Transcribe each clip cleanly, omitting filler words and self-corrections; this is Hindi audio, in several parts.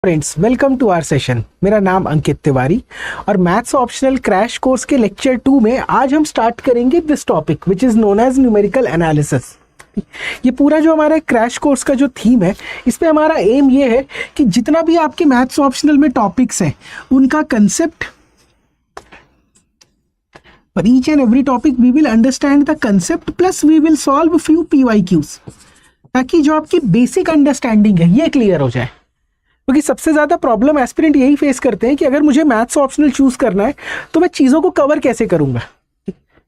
Friends, welcome to our session. मेरा नाम अंकित तिवारी और मैथ्स ऑप्शनल क्रैश कोर्स के लेक्चर 2 में आज हम स्टार्ट करेंगे this topic which is known as numerical analysis. ये पूरा जो हमारा क्रैश कोर्स का जो थीम है, इस पे हमारा एम ये है कि जितना भी आपके मैथ्स ऑप्शनल में टॉपिक्स हैं उनका concept, for each and every topic we will understand the concept plus we will solve few PYQs, ताकि जो आपकी बेसिक अंडरस्टैंडिंग है ये क्लियर हो जाए। क्योंकि सबसे ज़्यादा प्रॉब्लम एस्पिरेंट यही फेस करते हैं कि अगर मुझे मैथ्स ऑप्शनल चूज करना है तो मैं चीज़ों को कवर कैसे करूंगा।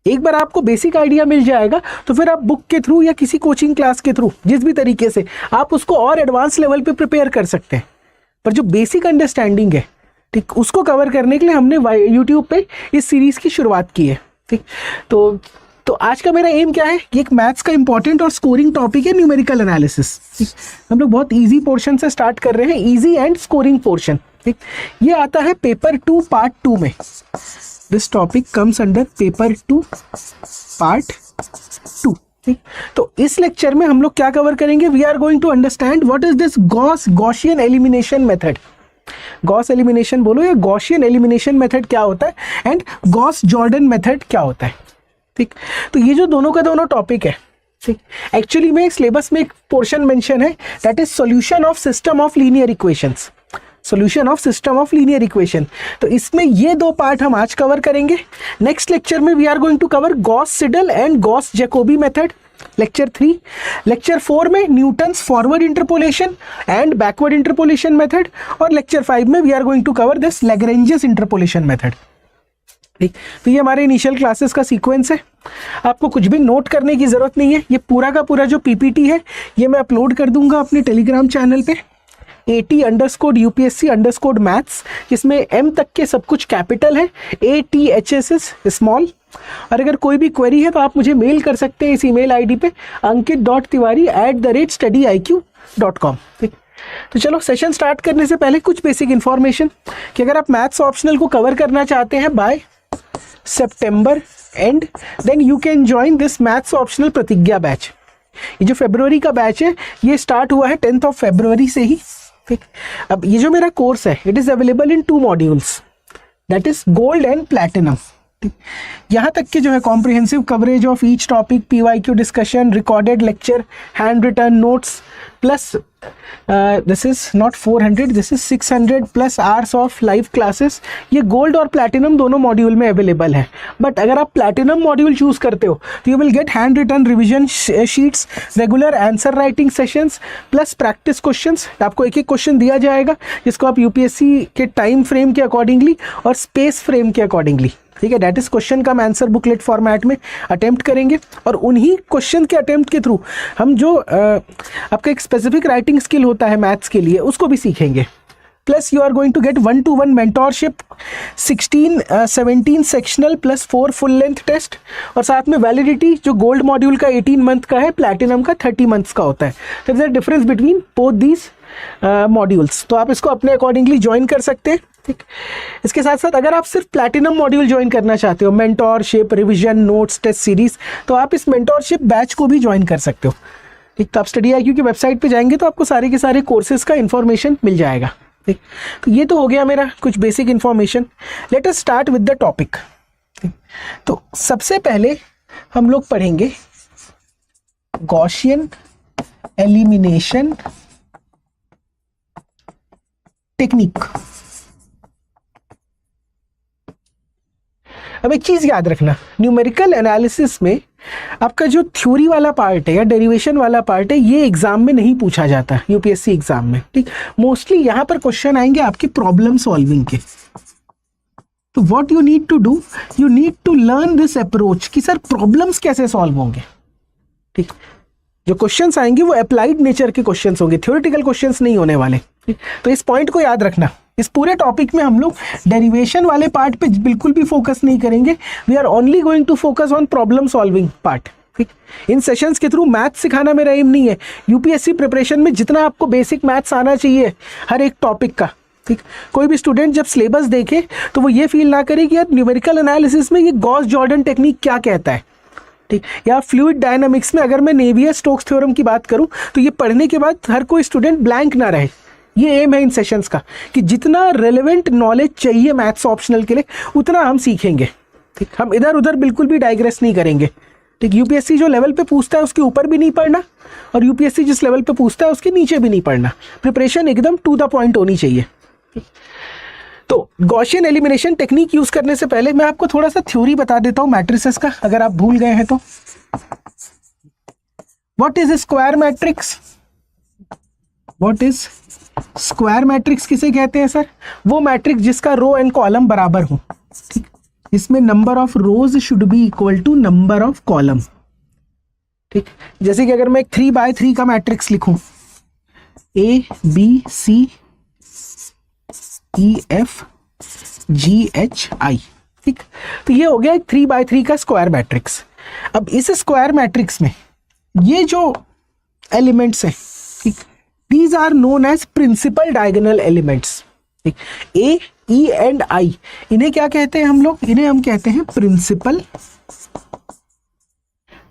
एक बार आपको बेसिक आइडिया मिल जाएगा तो फिर आप बुक के थ्रू या किसी कोचिंग क्लास के थ्रू जिस भी तरीके से आप उसको और एडवांस लेवल पे प्रिपेयर कर सकते हैं। पर जो बेसिक अंडरस्टैंडिंग है, ठीक, उसको कवर करने के लिए हमने यूट्यूब पे इस सीरीज की शुरुआत की है। ठीक, तो आज का मेरा एम क्या है कि एक मैथ्स का इंपॉर्टेंट और स्कोरिंग टॉपिक है न्यूमेरिकल एनालिसिस। ठीक, हम लोग बहुत इजी पोर्शन से स्टार्ट कर रहे हैं, इजी एंड स्कोरिंग पोर्शन। ठीक, ये आता है पेपर 2 पार्ट 2 में। This topic comes under paper 2 part 2। ठीक, तो इस लेक्चर में हम लोग क्या कवर करेंगे? We are going to understand what is this Gaussian elimination method. Gauss elimination बोलो या गॉसियन एलिमिनेशन मेथड क्या होता है एंड गॉस जॉर्डन मेथड क्या होता है। ठीक, तो ये जो दोनों का दोनों टॉपिक है, ठीक, एक्चुअली में सिलेबस में एक पोर्शन मेंशन है that is solution of system of linear equations. Solution of system of linear equation, तो इसमें ये दो पार्ट हम आज कवर करेंगे। नेक्स्ट लेक्चर में we are going to cover Gauss Seidel and Gauss Jacobi method, lecture 3। Lecture 4 में Newton's forward interpolation and backward interpolation method, और लेक्चर 5 में we are going to cover this Lagrange's interpolation method. ठीक, तो ये हमारे इनिशियल क्लासेस का सीक्वेंस है। आपको कुछ भी नोट करने की जरूरत नहीं है। ये पूरा का पूरा जो पीपीटी है ये मैं अपलोड कर दूंगा अपने टेलीग्राम चैनल पे AT_UPSC_maths, जिसमें M तक के सब कुछ कैपिटल है, ATHSS स्मॉल। और अगर कोई भी क्वेरी है तो आप मुझे मेल कर सकते हैं इस ईमेल आईडी पे ankit.tiwari@studyIQ.com। ठीक, तो चलो सेशन स्टार्ट करने से पहले कुछ बेसिक इन्फॉर्मेशन कि अगर आप मैथ्स ऑप्शनल को कवर करना चाहते हैं बाय सितंबर end, then you can join this maths optional Pratigya batch. ये जो फरवरी का बैच है ये स्टार्ट हुआ है 10th of February से ही। ठीक, अब ये जो मेरा कोर्स है it is available in 2 modules, that is gold and platinum. यहाँ तक के जो है comprehensive coverage of each topic, PYQ discussion, recorded lecture, hand written notes, plus this is not 400, this is 600 plus hours of live classes. ये गोल्ड और प्लैटिनम दोनों मॉड्यूल में अवेलेबल है। बट अगर आप प्लैटिनम मॉड्यूल चूज करते हो तो you will get hand written revision sheets, regular answer writing sessions, plus practice questions. आपको एक एक क्वेश्चन दिया जाएगा जिसको आप यूपीएससी के टाइम फ्रेम के अकॉर्डिंगली और स्पेस फ्रेम के अकॉर्डिंगली, ठीक है, that is question come answer booklet format में अटेम्प्ट करेंगे। और उन्हीं क्वेश्चन के अटेम्प्ट के थ्रू हम जो आपका एक स्पेसिफिक राइटिंग स्किल होता है मैथ्स के लिए उसको भी सीखेंगे। Plus you are going to get 1-to-1 mentorship, 17 sectional plus 4 full length test, और साथ में वैलिडिटी जो गोल्ड मॉड्यूल का 18 मंथ का है, प्लैटिनम का 30 मंथ्स का होता है। तो there is a difference between both these modules. तो आप इसको अपने अकॉर्डिंगली ज्वाइन कर सकते हैं। ठीक, इसके साथ साथ अगर आप सिर्फ प्लैटिनम मॉड्यूल ज्वाइन करना चाहते हो, mentorship, revision, notes, test series, तो आप इस मेंटोरशिप बैच को भी ज्वाइन कर सकते हो। ठीक, तो आप StudyIQ की वेबसाइट पे जाएंगे तो आपको सारे के सारे कोर्सेज का इंफॉर्मेशन मिल जाएगा। ठीक, तो ये तो हो गया मेरा कुछ basic information. Let us start with the topic. तो सबसे पहले हम लोग पढ़ेंगे गॉसियन एलिमिनेशन टेक्निक। अब एक चीज याद रखना, न्यूमेरिकल एनालिसिस में आपका जो थ्योरी वाला पार्ट है या डेरिवेशन वाला पार्ट है ये एग्जाम में नहीं पूछा जाता यूपीएससी एग्जाम में। ठीक, मोस्टली यहां पर क्वेश्चन आएंगे आपके प्रॉब्लम सॉल्विंग के। तो what you need to do, you need to learn this approach कि सर प्रॉब्लम्स कैसे सॉल्व होंगे। ठीक, जो क्वेश्चंस आएंगे वो अप्लाइड नेचर के क्वेश्चंस होंगे, थ्योरेटिकल क्वेश्चंस नहीं होने वाले। ठीक, तो इस पॉइंट को याद रखना। इस पूरे टॉपिक में हम लोग डेरिवेशन वाले पार्ट पे बिल्कुल भी फोकस नहीं करेंगे। We are only going to focus on problem solving part. ठीक, इन सेशंस के थ्रू मैथ्स सिखाना मेरा एम नहीं है। यूपीएससी प्रिपरेशन में जितना आपको बेसिक मैथ्स आना चाहिए हर एक टॉपिक का, ठीक, कोई भी स्टूडेंट जब सिलेबस देखे तो वो ये फील ना करे कि यार न्यूमेरिकल एनालिसिस में ये गॉस जॉर्डन टेक्निक क्या कहता है। ठीक, या फ्लूइड डायनामिक्स में अगर मैं नेवियर स्टोक्स थ्योरम की बात करूं तो ये पढ़ने के बाद हर कोई स्टूडेंट ब्लैंक ना रहे ये एम है इन सेशंस का कि जितना रेलेवेंट नॉलेज चाहिए मैथ्स ऑप्शनल के लिए उतना हम सीखेंगे। ठीक, हम इधर उधर बिल्कुल भी डाइग्रेस नहीं करेंगे। ठीक, यूपीएससी जो लेवल पे पूछता है उसके ऊपर भी नहीं पढ़ना और यूपीएससी जिस लेवल पे पूछता है उसके नीचे भी नहीं पढ़ना। प्रिपरेशन एकदम टू द पॉइंट होनी चाहिए। तो गॉसियन एलिमिनेशन टेक्निक यूज करने से पहले मैं आपको थोड़ा सा थ्योरी बता देता हूं मैट्रिसेस का, अगर आप भूल गए हैं तो। What is square matrix? What is square matrix किसे कहते हैं सर? वो मैट्रिक्स जिसका रो एंड कॉलम बराबर हो। ठीक, इसमें number of rows should be equal to number of column. ठीक, जैसे कि अगर मैं 3x3 का मैट्रिक्स लिखूं, A B C E F G H I, ठीक, तो ये हो गया एक 3x3 का स्क्वायर मैट्रिक्स। अब इस स्क्वायर मैट्रिक्स में ये जो एलिमेंट्स हैं, ठीक, these are known as principal diagonal elements. ठीक, ए ई एंड आई, इन्हें क्या कहते हैं हम लोग? इन्हें हम कहते हैं प्रिंसिपल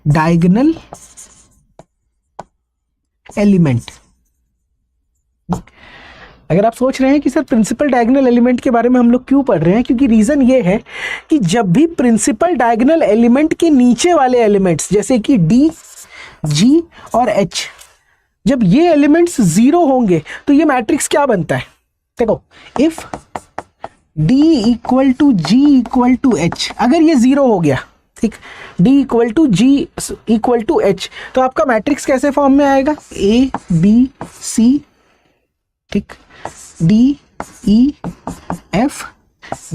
डायगोनल एलिमेंट। अगर आप सोच रहे हैं कि सर प्रिंसिपल डायगोनल एलिमेंट के बारे में हम लोग क्यों पढ़ रहे हैं, क्योंकि रीजन ये है कि जब भी प्रिंसिपल डायगोनल एलिमेंट के नीचे वाले एलिमेंट्स जैसे कि डी, जी और एच, जब ये एलिमेंट्स जीरो होंगे तो ये मैट्रिक्स क्या बनता है? देखो, if D equal to G equal to H, अगर ये जीरो हो गया, ठीक, D equal to G equal to H, तो आपका मैट्रिक्स कैसे फॉर्म में आएगा? ए बी सी, ठीक, D E F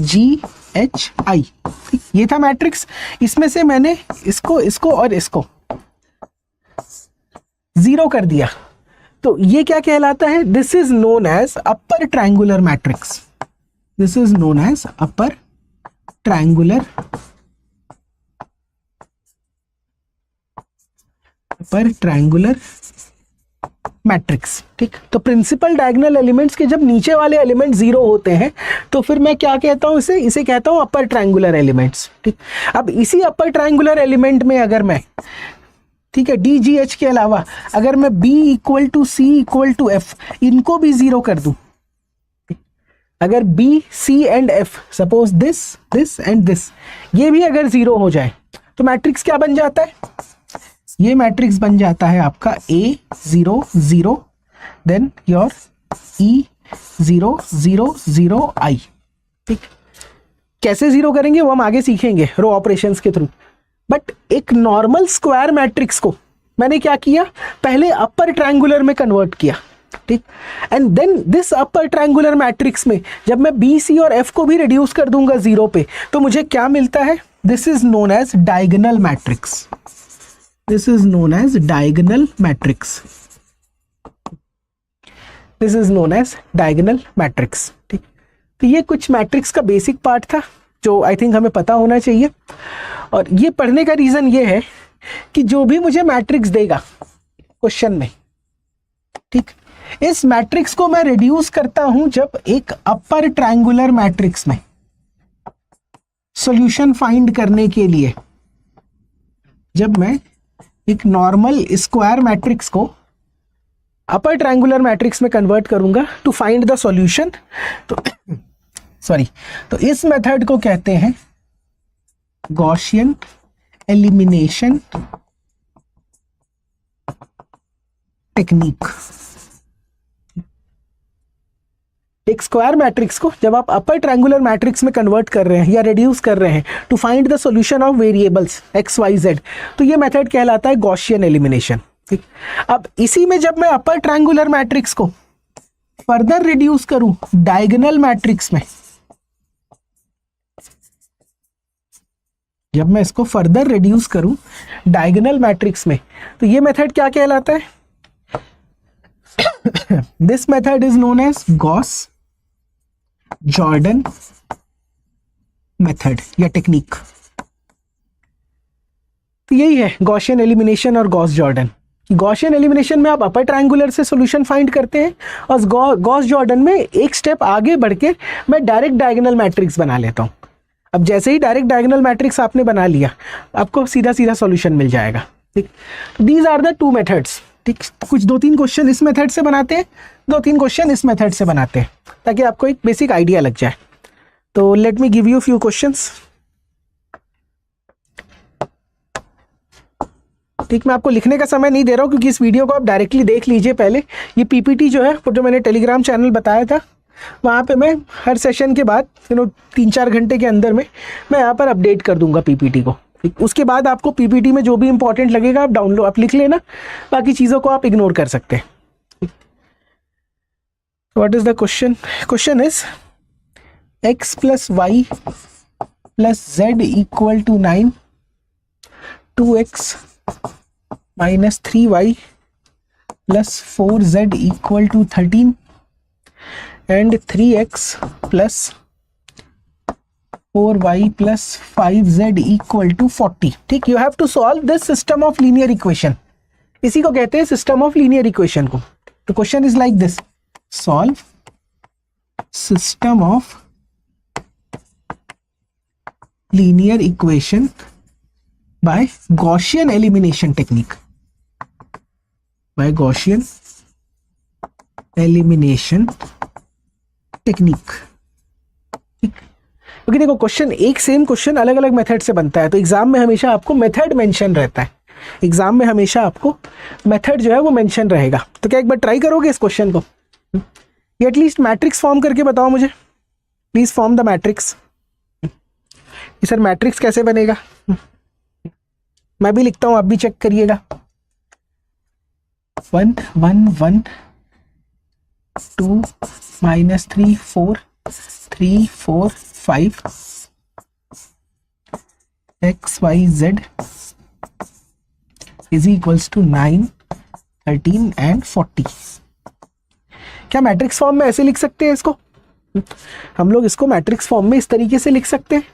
G H I, ठीक, ये था मैट्रिक्स। इसमें से मैंने इसको और इसको जीरो कर दिया, तो ये क्या कहलाता है? This is known as upper triangular matrix. This is known as upper triangular matrix. ठीक, तो प्रिंसिपल डायगोनल एलिमेंट्स के जब नीचे वाले एलिमेंट जीरो होते हैं तो फिर मैं क्या कहता हूं? इसे कहता हूं अपर ट्रायंगुलर एलिमेंट्स। ठीक, अब इसी अपर ट्रायंगुलर एलिमेंट में अगर मैं, ठीक है, डी जी एच के अलावा अगर मैं B equal to C equal to F, इनको भी जीरो कर दूं, अगर B C and F, suppose this and this, ये भी अगर जीरो हो जाए तो मैट्रिक्स क्या बन जाता है? ये मैट्रिक्स बन जाता है आपका A 0 0 then your E 0 0 0 I। ठीक, कैसे जीरो करेंगे वो हम आगे सीखेंगे रो ऑपरेशंस के थ्रू। बट एक नॉर्मल स्क्वायर मैट्रिक्स को मैंने क्या किया? पहले अपर ट्रायंगुलर में कन्वर्ट किया। ठीक, and then this upper triangular matrix में जब मैं बी सी और एफ को भी रिड्यूस कर दूंगा जीरो पे, तो मुझे क्या मिलता है? This is known as diagonal matrix. This is known as diagonal matrix. This is known as diagonal matrix. ठीक, तो ये कुछ मैट्रिक्स का बेसिक पार्ट था जो आई थिंक हमें पता होना चाहिए। और ये पढ़ने का रीजन ये है कि जो भी मुझे मैट्रिक्स देगा क्वेश्चन में, ठीक, इस मैट्रिक्स को मैं रिड्यूस करता हूं जब एक अपर ट्रायंगुलर मैट्रिक्स में सॉल्यूशन फाइंड करने के लिए, जब मैं एक नॉर्मल स्क्वायर मैट्रिक्स को अपर ट्रायंगुलर मैट्रिक्स में कन्वर्ट करूंगा टू फाइंड द सॉल्यूशन, तो तो इस मेथड को कहते हैं गॉसियन एलिमिनेशन टेक्निक। एक स्क्वायर मैट्रिक्स को जब आप अपर ट्रायंगुलर मैट्रिक्स में कन्वर्ट कर रहे हैं या रिड्यूस कर रहे हैं to find the solution of variables X Y Z, तो ये मेथड कहलाता है गॉसियन एलिमिनेशन। ठीक, अब इसी में जब मैं अपर ट्रायंगुलर मैट्रिक्स को फर्दर रिड्यूस करूं डायगोनल मैट्रिक्स में, जब मैं इसको फर्दर रिड्यूस करूं डायगोनल मैट्रिक्स में, तो ये मेथड क्या कहलाता है? This method is known as Gauss Jordan method या टेक्निक। तो यही है गॉसियन एलिमिनेशन और गॉस जॉर्डन। गॉसियन एलिमिनेशन में आप अपर ट्रायंगुलर से सॉल्यूशन फाइंड करते हैं और गॉस जॉर्डन में एक स्टेप आगे बढ़ के मैं डायरेक्ट डायगोनल मैट्रिक्स बना लेता हूं। अब जैसे ही डायरेक्ट डायगोनल मैट्रिक्स आपने बना लिया, आपको सीधा सीधा सॉल्यूशन मिल जाएगा। ठीक, these are the two methods. ठीक, कुछ 2-3 क्वेश्चन इस मेथड से बनाते हैं, 2-3 क्वेश्चन इस मेथड से बनाते हैं, ताकि आपको एक बेसिक आइडिया लग जाए। तो let me give you few questions. ठीक, मैं आपको लिखने का समय नहीं दे रहा हूँ, क्योंकि इस वीडियो को आप डायरेक्टली देख लीजिए पहले। ये पीपीटी जो है, जो मैंने टेलीग्राम चैनल बताया था, वहाँ पे मैं हर सेशन के बाद 3-4 घंटे के अंदर में मैं यहाँ पर अपडेट कर दूंगा पीपीटी को। ठीक, उसके बाद आपको पीपीटी में जो भी इंपॉर्टेंट लगेगा आप डाउनलोड, आप लिख लेना, बाकी चीज़ों को आप इग्नोर कर सकते हैं। What is the question? Question is x + y + z = 9, 2x - 3y + 4z = 13 and 3x + 4y + 5z = 40। ठीक, you have to solve this system of linear equation. इसी को कहते हैं सिस्टम ऑफ लीनियर इक्वेशन को। तो question is like this, solve system of linear equation by Gaussian elimination technique, by Gaussian elimination technique। ठीक, क्योंकि देखो क्वेश्चन एक सेम क्वेश्चन अलग अलग मेथड से बनता है, तो एग्जाम में हमेशा आपको मेथड मेंशन रहता है। एग्जाम में हमेशा आपको मेथड जो है वो मेंशन रहेगा। तो क्या एक बार ट्राई करोगे इस क्वेश्चन को? ये एटलीस्ट मैट्रिक्स फॉर्म करके बताओ मुझे, please form the matrix. Sir matrix कैसे बनेगा? मैं भी लिखता हूं, आप भी चेक करिएगा। 1 1 1 2 -3 4 3 4 5 x y z = 9, 13 and 40। क्या मैट्रिक्स फॉर्म में ऐसे लिख सकते हैं इसको? हम लोग इसको मैट्रिक्स फॉर्म में इस तरीके से लिख सकते हैं।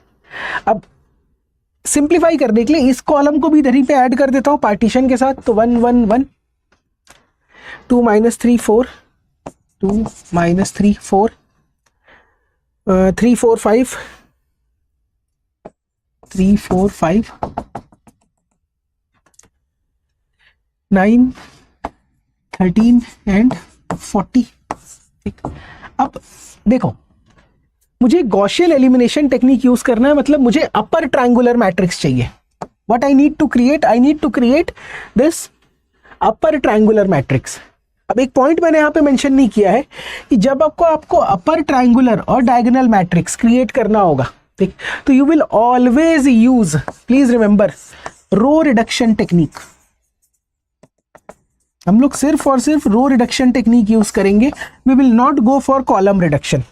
अब सिंप्लीफाई करने के लिए इस कॉलम को भी इधर ही पे ऐड कर देता हूं पार्टीशन के साथ। तो 1 1 1 2 - 3 4 2 - 3 4 3 4 5 3 4 5 9 13 and 40। ठीक, अब देखो मुझे गॉसियन एलिमिनेशन टेक्निक यूज करना है, मतलब मुझे अपर ट्रायंगुलर मैट्रिक्स चाहिए। What I need to create this upper triangular matrix. अब एक पॉइंट मैंने यहाँ पे मेंशन नहीं किया है कि जब आपको अपर ट्रायंगुलर और डायगोनल मैट्रिक्स क्रिएट करना होगा, ठीक, तो you will always use, please remember, row reduction technique. हम लोग सिर्फ और सिर्फ रो रिडक्शन टेक्निक यूज करेंगे। We will not go for column reduction.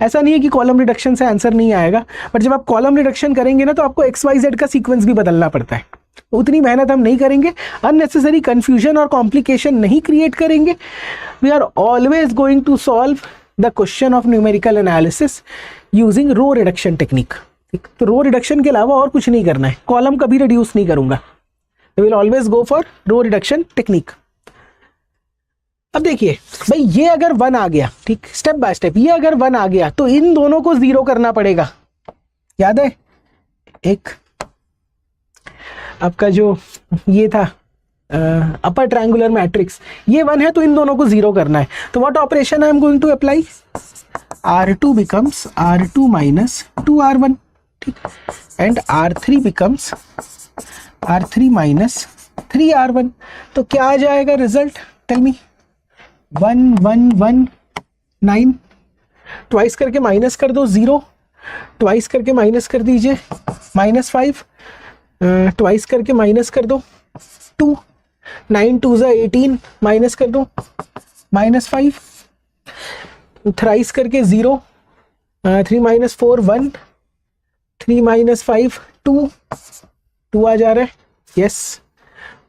ऐसा नहीं है कि कॉलम रिडक्शन से आंसर नहीं आएगा, बट जब आप कॉलम रिडक्शन करेंगे ना, तो आपको XYZ का सीक्वेंस भी बदलना पड़ता है। तो उतनी मेहनत हम नहीं करेंगे, अननेसेसरी कंफ्यूजन और कॉम्प्लिकेशन नहीं क्रिएट करेंगे। We are always going to solve the question of numerical analysis using row reduction technique. तो रो रिडक्शन के अलावा और कुछ नहीं करना है, कॉलम कभी रिड्यूस नहीं करूंगा। We will always go for row reduction technique. अब देखिए भाई, ये अगर 1 आ गया, ठीक, स्टेप बाय स्टेप, ये अगर 1 आ गया तो इन दोनों को 0 करना पड़ेगा। याद है एक आपका जो ये था अपर ट्रायंगुलर मैट्रिक्स, ये 1 है तो इन दोनों को 0 करना है। तो what operation I am going to apply? R2 becomes R2 - 2R1, ठीक, and R3 becomes R3 - 3R1। तो क्या आ जाएगा रिजल्ट? Tell me. 1 1 1 9, ट्वाइस करके माइनस कर दो 0, ट्वाइस करके माइनस कर दीजिए -5, ट्वाइस करके माइनस कर दो 2, 9 2 = 18, माइनस कर दो -5, थ्राइस करके 0, 3 - 4 1, 3 - 5 2 आ जा रहा है, यस।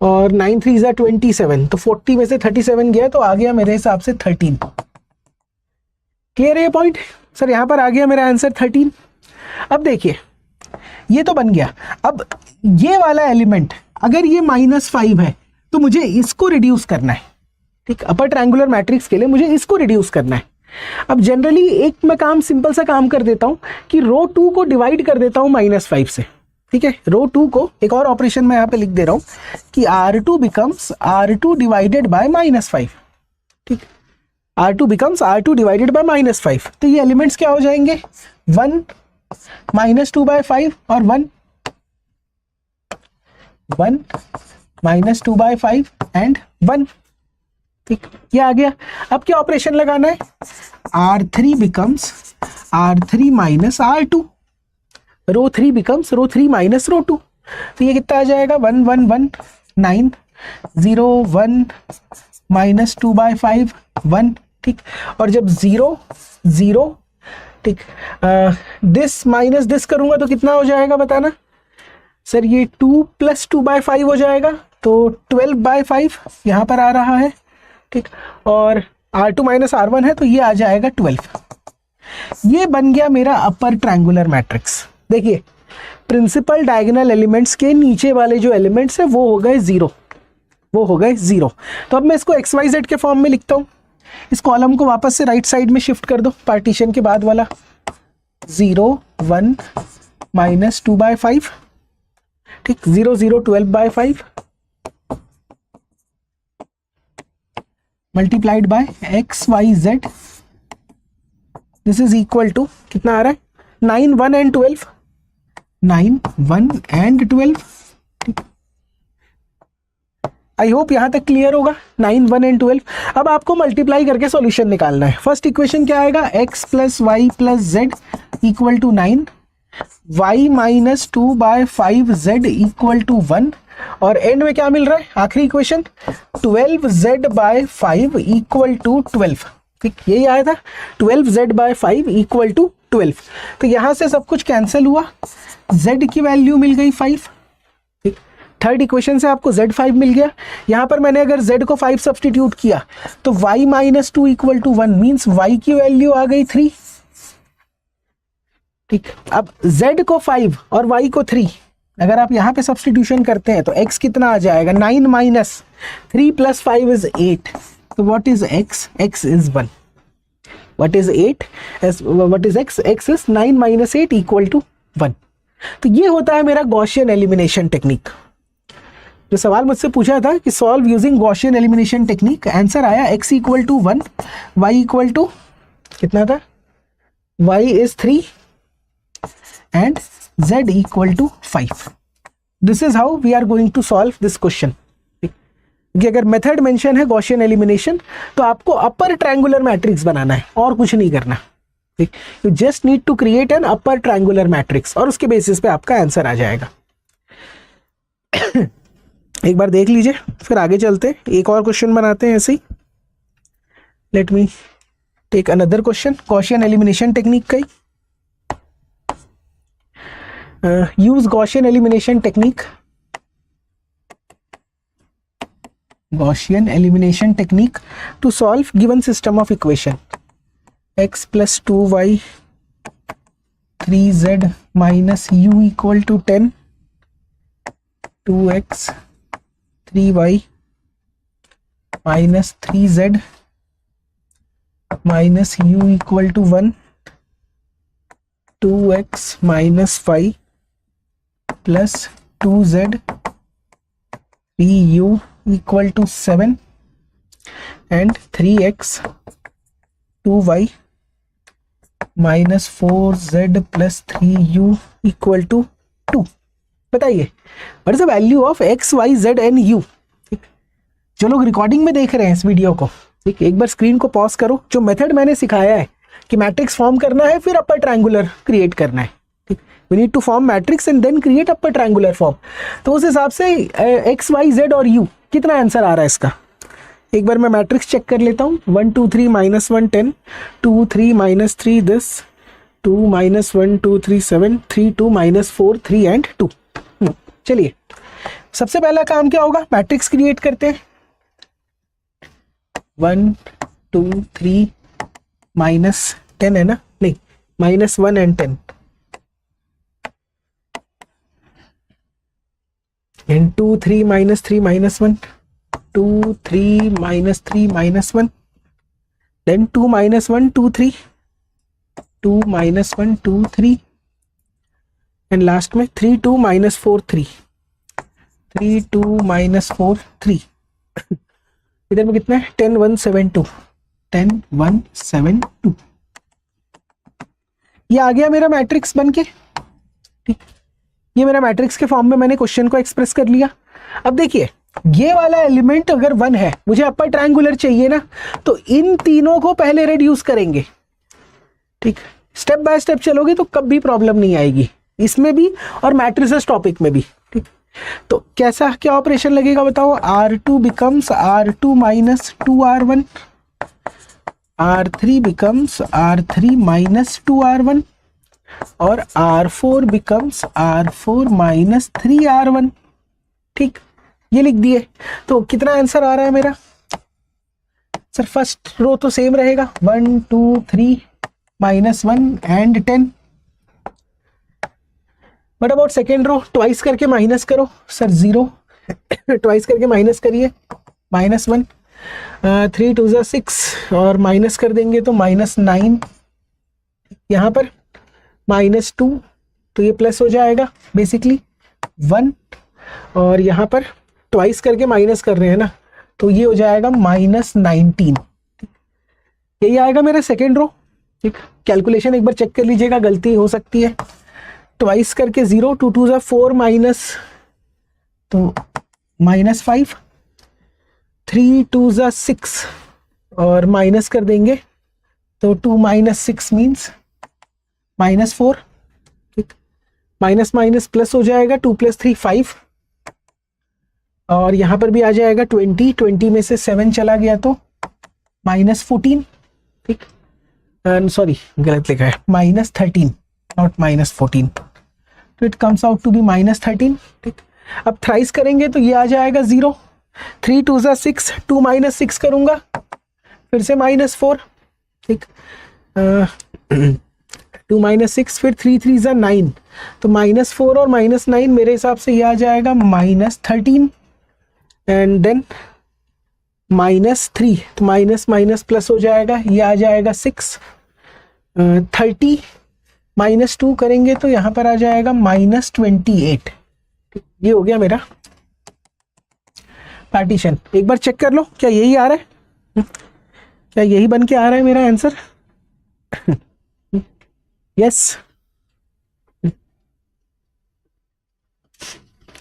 और 9 3 = 27, तो 40 में से 37 गया तो आ गया मेरे हिसाब से 13। क्लियर है ये पॉइंट? सर यहाँ पर आ गया मेरा आंसर 13। अब देखिए ये तो बन गया। अब ये वाला एलिमेंट अगर ये -5 है तो मुझे इसको रिड्यूस करना है, ठीक, अपर ट्रायंगुलर मैट्रिक्स के लिए मुझे इसको रिड्यूस करना है। अब जनरली एक मैं काम सिंपल सा काम कर देता हूं कि रो 2 को डिवाइड कर देता हूं -5 से, ठीक है, रो 2 को एक और ऑपरेशन मैं यहाँ पे लिख दे रहा हूँ कि R2 becomes R2 divided by -5। ठीक, R2 becomes R2 divided by -5। तो ये एलिमेंट्स क्या हो जाएंगे, 1 -2/5 और 1 -2/5 एंड 1। ठीक, ये आ गया। अब क्या ऑपरेशन लगाना है, R3 becomes R3 minus R2, रो 3 बिकम्स रो 3 माइनस रो 2। तो ये कितना आ जाएगा, 1 1 1 9 0 1 -2/5 1। ठीक, और जब 0 0, ठीक, दिस माइनस दिस करूंगा तो कितना हो जाएगा बताना सर, ये 2 + 2/5 हो जाएगा, तो 12/5 यहाँ पर आ रहा है। ठीक, और R2 माइनस R1 है तो ये आ जाएगा 12। ये बन गया मेरा अपर ट्रायंगुलर मैट्रिक्स। देखिए, प्रिंसिपल डायगोनल एलिमेंट्स के नीचे वाले जो एलिमेंट्स है वो हो गए 0, वो हो गए 0। तो अब मैं इसको XYZ के फॉर्म में लिखता हूँ। इस कॉलम को वापस से राइट साइड में शिफ्ट कर दो, पार्टीशन के बाद वाला 0 1 -2/5। ठीक, 0 0 12/5 multiplied by XYZ। This is equal to कितना आ रहा है, 9 1 एंड 12, 9 1 एंड 12। ठीक, आई होप यहां तक क्लियर होगा, 9 1 एंड 12। अब आपको मल्टीप्लाई करके सॉल्यूशन निकालना है। फर्स्ट इक्वेशन क्या आएगा, x + y + z equal to 9, y - 2/5 z equal to 1, और एंड में क्या मिल रहा है, आखिरी इक्वेशन 12z/5 इक्वल टू 12। ठीक, यही आया था, 12z/5 इक्वल टू 12। तो यहां से सब कुछ कैंसिल हुआ, z की वैल्यू मिल गई 5। ठीक, थर्ड इक्वेशन से आपको z5 मिल गया। यहां पर मैंने अगर z को 5 सब्सटीट्यूट किया तो y - 2 equal to 1 means y की वैल्यू आ गई 3। ठीक, अब z को 5 और y को 3 अगर आप यहां पे सब्सटीट्यूशन करते हैं तो x कितना आ जाएगा, 9 - 3 + 5 इज 8। तो what is x, x is 1। What is 8, what is x, x is 9 - 8 equal to 1। तो ये होता है मेरा गॉसियन एलिमिनेशन टेक्निक। जो सवाल मुझसे पूछा था कि solve using Gaussian elimination technique, answer आया x equal to 1, y equal to कितना था, y is 3 and z equal to 5। This is how we are going to solve this question. कि अगर मेथड मेंशन है गॉसियन एलिमिनेशन तो आपको अपर ट्रायंगुलर मैट्रिक्स बनाना है और कुछ नहीं करना। ठीक, you just need to create an upper triangular matrix और उसके बेसिस पे आपका आंसर आ जाएगा। एक बार देख लीजिए, फिर आगे चलते एक और क्वेश्चन बनाते हैं ऐसे ही। Let me take another question, Gaussian elimination technique का ही। use Gaussian elimination technique, Gaussian elimination technique to solve given system of equation x + 2y 3z minus u equal to 10, 2x 3y minus 3z minus u equal to 1, 2x minus 5 plus 2z 3u equal to 7 and 3x 2y minus 4z plus 3u equal to 2। बताइए what is the value of x y z and u। ठीक, जो लोग रिकॉर्डिंग में देख रहे हैं इस वीडियो को, ठीक, एक बार स्क्रीन को पॉज करो। जो मेथड मैंने सिखाया है कि मैट्रिक्स फॉर्म करना है फिर अपर ट्रायंगुलर क्रिएट करना है। ठीक, we need to form matrix and then create upper triangular form. तो उस हिसाब से एक्स वाई जेड और यू कितना आंसर आ रहा है इसका, एक बार मैं मैट्रिक्स चेक कर लेता हूँ। 1 2 3 -1 10, 2 3 -3 दिस, 2 -1 2 3 7, 3 2 -4 3 एंड 2। चलिए सबसे पहला काम क्या होगा, मैट्रिक्स क्रिएट करते हैं। 1 2 3 -10 है ना, नहीं -1 and 10 and 2 3 -3 -1, 2 3 -3 -1, then 2 -1 2 3, 2 -1 2 3, and last में 3 2 माइनस 4 3, 3 2 माइनस 4 3। इधर में कितना है 10 1 7 2, 10 1 7 2। ये आ गया मेरा मैट्रिक्स बन के। ठीक, ये मेरा मैट्रिक्स के फॉर्म में मैंने क्वेश्चन को एक्सप्रेस कर लिया। अब देखिए ये वाला एलिमेंट अगर 1 है, मुझे अपर ट्रायंगुलर चाहिए ना, तो इन तीनों को पहले रिड्यूस करेंगे। ठीक, स्टेप बाय स्टेप चलोगे तो कभी प्रॉब्लम नहीं आएगी, इसमें भी और मैट्रिसेस टॉपिक में भी। ठीक, तो कैसा क्या ऑपरेशन लगेगा बताओ। R2 becomes R2 minus 2R1, R3 becomes R3 minus 2R1 और R4 becomes R4 minus 3R1। ठीक, ये लिख दिए। तो कितना आंसर आ रहा है मेरा सर? फर्स्ट रो तो सेम रहेगा, 1 2 3 minus 1 and 10। But about second row twice करके माइनस करो सर, 0 ट्वाइस करके माइनस करिए, माइनस 1, 3 2 ज़ा 6 और माइनस कर देंगे तो माइनस 9। यहाँ पर माइनस 2 तो ये प्लस हो जाएगा बेसिकली 1, और यहाँ पर ट्वाइस करके माइनस कर रहे हैं ना, तो ये हो जाएगा माइनस 19। यही आएगा मेरा सेकेंड रो। ठीक, कैलकुलेशन एक बार चेक कर लीजिएगा, गलती हो सकती है। ट्वाइस करके 0, 2 2 ज़ा 4 माइनस, तो माइनस 5, 3 2 ज़ा 6 और माइनस कर देंगे तो 2 माइनस 6 मीन्स माइनस 4। ठीक, माइनस माइनस प्लस हो जाएगा, 2 + 3 5, और यहाँ पर भी आ जाएगा 20, 20 में से 7 चला गया तो माइनस 14। ठीक, सॉरी गलत लिखा है, माइनस 13 नॉट माइनस 14, तो it comes out to be minus 13। ठीक, अब थ्राइस करेंगे तो ये आ जाएगा 0, 3 2 ज़ा 6, 2 माइनस 6 करूँगा फिर से माइनस 4। ठीक, 2 माइनस 6, फिर 3 3 ज़ा 9, तो माइनस 4 और माइनस 9 मेरे हिसाब से ये आ जाएगा माइनस 13 एंड देन माइनस 3, तो माइनस माइनस प्लस हो जाएगा, ये आ जाएगा 6, 30 माइनस 2 करेंगे तो यहाँ पर आ जाएगा माइनस 28। ये हो गया मेरा पार्टीशन। एक बार चेक कर लो क्या यही आ रहा है, क्या यही बन के आ रहा है मेरा answer? Yes,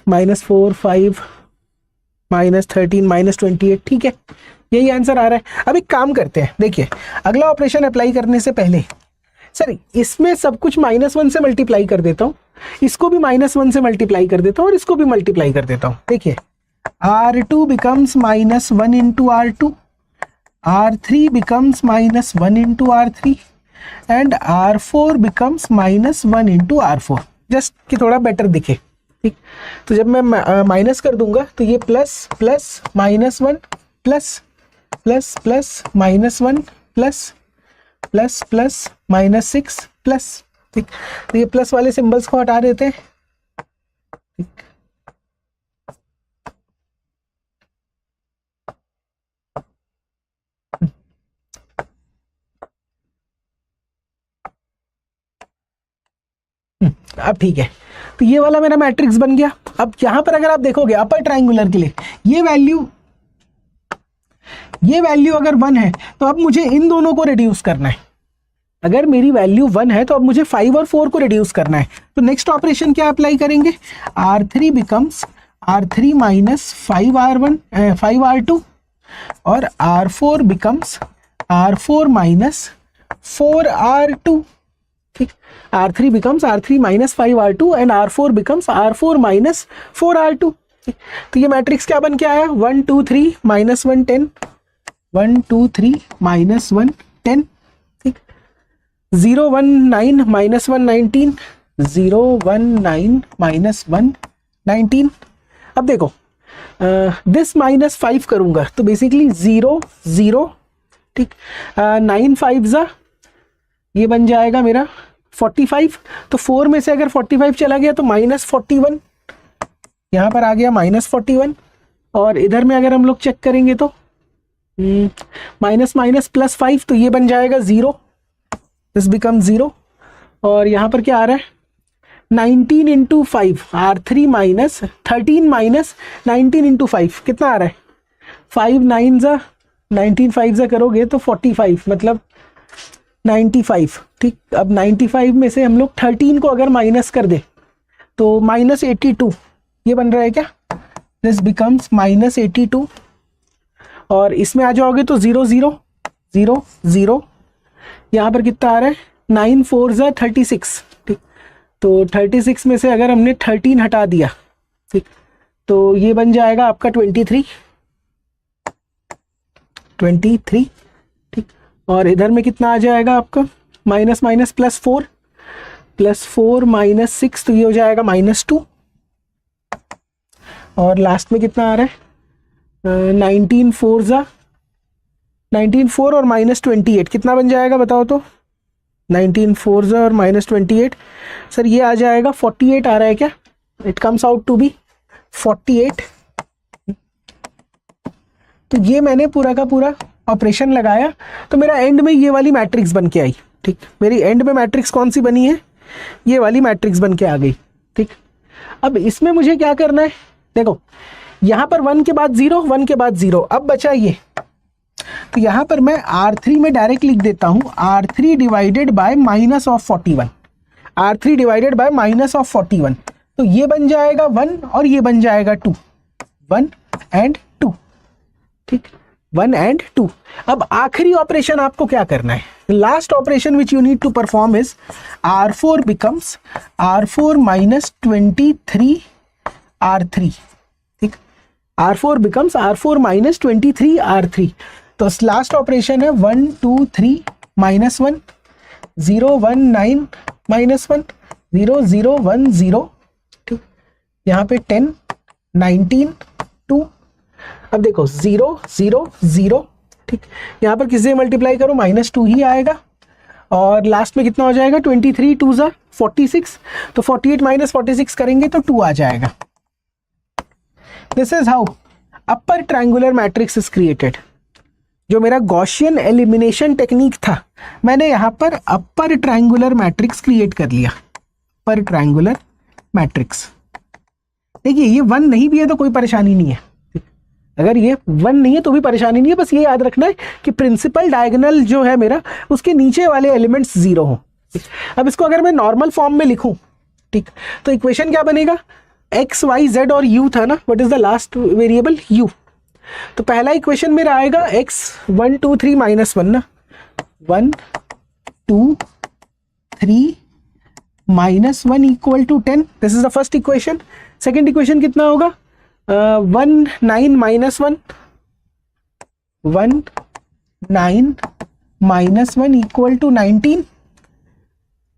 minus 4 5 minus 13 minus 28। ठीक है, यही आंसर आ रहा है। अब एक काम करते हैं, देखिए अगला ऑपरेशन अप्लाई करने से पहले सर इसमें सब कुछ -1 से मल्टीप्लाई कर देता हूँ, इसको भी -1 से मल्टीप्लाई कर देता हूँ और इसको भी मल्टीप्लाई कर देता हूँ। देखिए R2 becomes -1 into R2, R3 becomes -1 into R3 and R4 becomes -1 into R4, just कि थोड़ा बेटर दिखे। ठीक, तो जब मैं माइनस कर दूंगा तो ये plus plus -1 plus plus plus -1 plus plus plus -6 plus. ठीक, तो ये प्लस वाले सिंबल्स को हटा देते हैं। ठीक, अब ठीक है, तो ये वाला मेरा मैट्रिक्स बन गया। अब यहां पर अगर आप देखोगे अपर ट्रायंगुलर के लिए ये वैल्यू अगर 1 है तो अब मुझे इन दोनों को रिड्यूस करना है। अगर मेरी वैल्यू 1 है तो अब मुझे 5 और 4 को रिड्यूस करना है। तो नेक्स्ट ऑपरेशन क्या अप्लाई करेंगे, R3 becomes R3 minus 5R2 और R4 becomes R4 minus 4R2। ठीक, R3 becomes R3 minus 5R2 and R4 becomes R4 minus 4R2। तो ये मैट्रिक्स क्या बन के आया, 1 2 3 -1 10, 1 2 3 -1 10। ठीक, 0 1 9 -1 19, 0 1 9 -1 19। अब देखो दिस -5 करूंगा तो बेसिकली 0 0। ठीक, 9 5 ज़ा ये बन जाएगा मेरा 45, तो 4 में से अगर 45 चला गया तो -41, यहाँ पर आ गया -41। और इधर में अगर हम लोग चेक करेंगे तो माइनस माइनस प्लस 5, तो ये बन जाएगा 0, दिस बिकम 0। और यहाँ पर क्या आ रहा है 19 into 5 R3 minus 13 minus 19 into 5 कितना आ रहा है? 5 9 ज़ा 19 5 ज़ा करोगे तो 45 मतलब 95। ठीक, अब 95 में से हम लोग 13 को अगर माइनस कर दे तो माइनस 82 ये बन रहा है क्या? दिस बिकम्स माइनस 82 और इसमें आ जाओगे तो 0 0 0 0। यहाँ पर कितना आ रहा है? 9 4 ज़ा 36। ठीक, तो 36 में से अगर हमने 13 हटा दिया, ठीक, तो ये बन जाएगा आपका 23। ठीक, और इधर में कितना आ जाएगा आपका? माइनस माइनस प्लस 4 माइनस 6, तो ये हो जाएगा -2। और लास्ट में कितना आ रहा है? 19 4 ज़ा 19 4 और -28 कितना बन जाएगा बताओ तो? 19 4 ज़ा और -28 सर ये आ जाएगा 48 आ रहा है क्या? It comes out to be 48। तो ये मैंने पूरा का पूरा ऑपरेशन लगाया तो मेरा एंड में ये वाली मैट्रिक्स बन के आई। ठीक, मेरी एंड में मैट्रिक्स कौन सी बनी है? ये वाली मैट्रिक्स बन के आ गई। ठीक, अब इसमें मुझे क्या करना है? देखो यहाँ पर 1 के बाद 0 1 के बाद 0, अब बचा ये, तो यहाँ पर मैं R3 में डायरेक्ट लिख देता हूँ R3 divided by minus of 41। R3 divided by minus of 41, तो ये बन जाएगा 1 और ये बन जाएगा 2, 1 एंड 2। ठीक, 1 एंड 2। अब आखिरी ऑपरेशन आपको क्या करना है? Last operation which you need to perform is R4 becomes R4 minus 23 R3। ठीक, R4 becomes R4 minus 23 R3। तो लास्ट ऑपरेशन है 1 2 3 माइनस 1 0 1 9 माइनस 1 0 0 1 0। ठीक, यहाँ पे 10 19 2। अब देखो 0 0 0। ठीक, यहाँ पर किससे मल्टीप्लाई करो? -2 ही आएगा और लास्ट में कितना हो जाएगा? 23 2 ज़ा 46, तो 48 माइनस 46 करेंगे तो 2 आ जाएगा। This is how upper triangular matrix is created. जो मेरा गॉसियन एलिमिनेशन टेक्निक था, मैंने यहाँ पर अपर ट्रायंगुलर मैट्रिक्स क्रिएट कर लिया। अपर ट्रायंगुलर मैट्रिक्स, देखिए ये 1 नहीं भी है तो कोई परेशानी नहीं है। अगर ये 1 नहीं है तो भी परेशानी नहीं है, बस ये याद रखना है कि प्रिंसिपल डायगोनल जो है मेरा, उसके नीचे वाले एलिमेंट्स 0 हो। अब इसको अगर मैं नॉर्मल फॉर्म में लिखूं, ठीक, तो इक्वेशन क्या बनेगा? x y z और u था ना, what is the last variable? u। तो पहला इक्वेशन मेरा आएगा x 1 2 3 -1 ना, 1 2 3 -1 equal to 10। This is the first equation. Second equation कितना होगा? 1 9 -1 1 9 -1 इक्वल टू 19।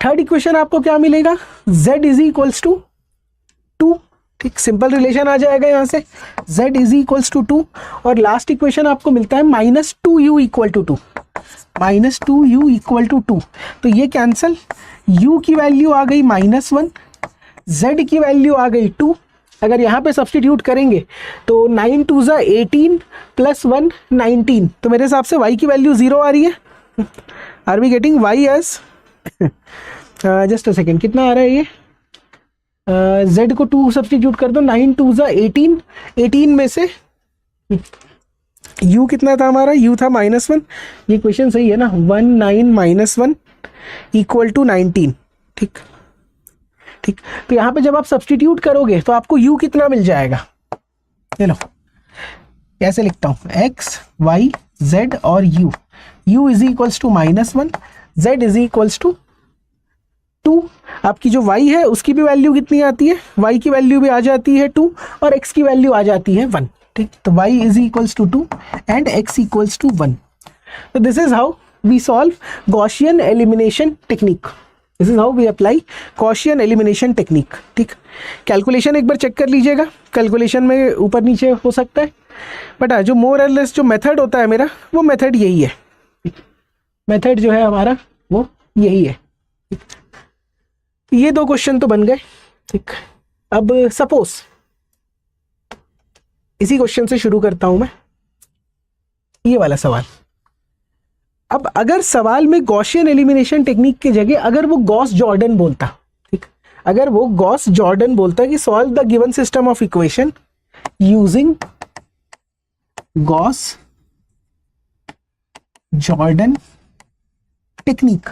थर्ड इक्वेशन आपको क्या मिलेगा? z is equals to 2। ठीक, सिंपल रिलेशन आ जाएगा यहाँ से, z इज इक्वल्स टू 2। और लास्ट इक्वेशन आपको मिलता है -2u equal to 2, -2u equal to 2। तो ये कैंसल, u की वैल्यू आ गई -1, z की वैल्यू आ गई 2। अगर यहाँ पे सब्सटीट्यूट करेंगे तो 9 2 ज़ा 18 प्लस 1 19, तो मेरे हिसाब से y की वैल्यू 0 आ रही है। Are we getting y as just a second, कितना आ रहा है ये? z को 2 सब्सटीट्यूट कर दो, 9 2 ज़ा 18, 18 में से u कितना था हमारा? u था -1। ये क्वेश्चन सही है ना? 1 9 -1 इक्वल टू 19। ठीक ठीक, तो यहाँ पे जब आप सब्सटीट्यूट करोगे तो आपको u कितना मिल जाएगा? चलो कैसे लिखता हूँ? x y z और u is equals to -1, z is equals to 2। आपकी जो y है उसकी भी वैल्यू कितनी आती है? y की वैल्यू भी आ जाती है 2 और x की वैल्यू आ जाती है 1। ठीक, तो y is equals to 2 and x equals to 1। तो this is how we solve Gaussian elimination technique. This is how we apply Gaussian elimination technique. ठीक, कैलकुलेशन एक बार चेक कर लीजिएगा, कैलकुलेशन में ऊपर नीचे हो सकता है, बट जो मोर और लेस जो मेथड होता है मेरा, वो मेथड यही है। मेथड जो है हमारा वो यही है। ये 2 क्वेश्चन तो बन गए। ठीक, अब सपोज इसी क्वेश्चन से शुरू करता हूं मैं, ये वाला सवाल। अब अगर सवाल में गॉसियन एलिमिनेशन टेक्निक की जगह अगर वो गॉस जॉर्डन बोलता, ठीक, अगर वो गॉस जॉर्डन बोलता है कि solve the given system of equation using Gauss Jordan technique,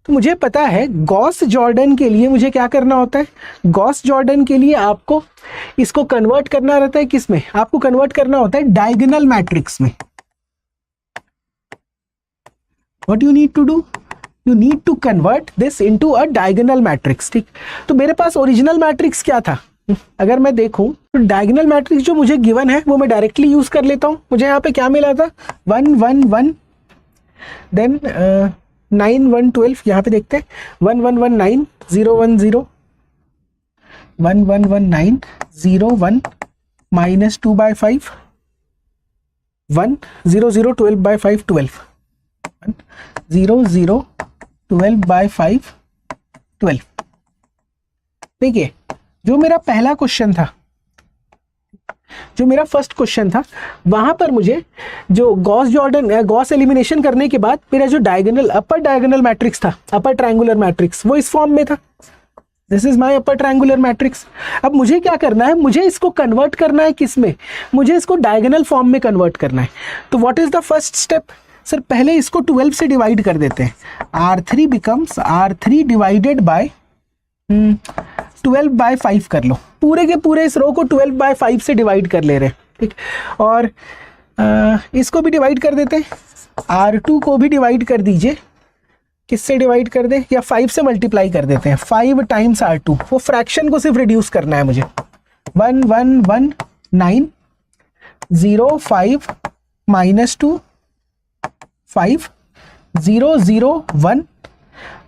तो मुझे पता है गॉस जॉर्डन के लिए मुझे क्या करना होता है, गॉस जॉर्डन के लिए आपको इसको कन्वर्ट करना रहता है किस में, आपको कन्वर्ट करना होता है डायगोनल मैट्रिक्स में। What you need to do, you need to convert this into a diagonal matrix. ठीक, तो मेरे पास ओरिजिनल मैट्रिक्स क्या था, अगर मैं देखूं तो डायगोनल मैट्रिक्स जो मुझे गिवन है वो मैं डायरेक्टली यूज कर लेता हूं। मुझे यहाँ पे क्या मिला था, 1 1 1 देन 9 1 12, यहाँ पे देखते हैं 1 1 1 9 0 1 0 1 1 1 9 0 1 minus 2 by 5 1 0 0 12 by 5 12 1 0 0 12 by 5 12। देखिए जो मेरा पहला क्वेश्चन था, जो मेरा फर्स्ट क्वेश्चन था, वहां पर मुझे जो गॉस जॉर्डन गॉस एलिमिनेशन करने के बाद मेरा जो डायगोनल अपर डायगोनल मैट्रिक्स था, अपर ट्रायंगुलर मैट्रिक्स, वो इस फॉर्म में था। This is my upper triangular matrix. अब मुझे क्या करना है, मुझे इसको कन्वर्ट करना है किस में, मुझे इसको डायगोनल फॉर्म में कन्वर्ट करना है। तो what is the first step, sir पहले इसको 12 से डिवाइड कर देते हैं। R3 becomes R3 divided by 12 bye 5 कर लो, पूरे के पूरे इस रो को 12 बाय 5 से डिवाइड कर ले रहे हैं। ठीक, और इसको भी डिवाइड कर देते हैं, R2 को भी डिवाइड कर दीजिए, किससे डिवाइड कर दे, या 5 से मल्टीप्लाई कर देते हैं, 5 टाइम्स R2, वो फ्रैक्शन को सिर्फ रिड्यूस करना है मुझे। 1 1 1 9 0 5 -2 5 0 0 1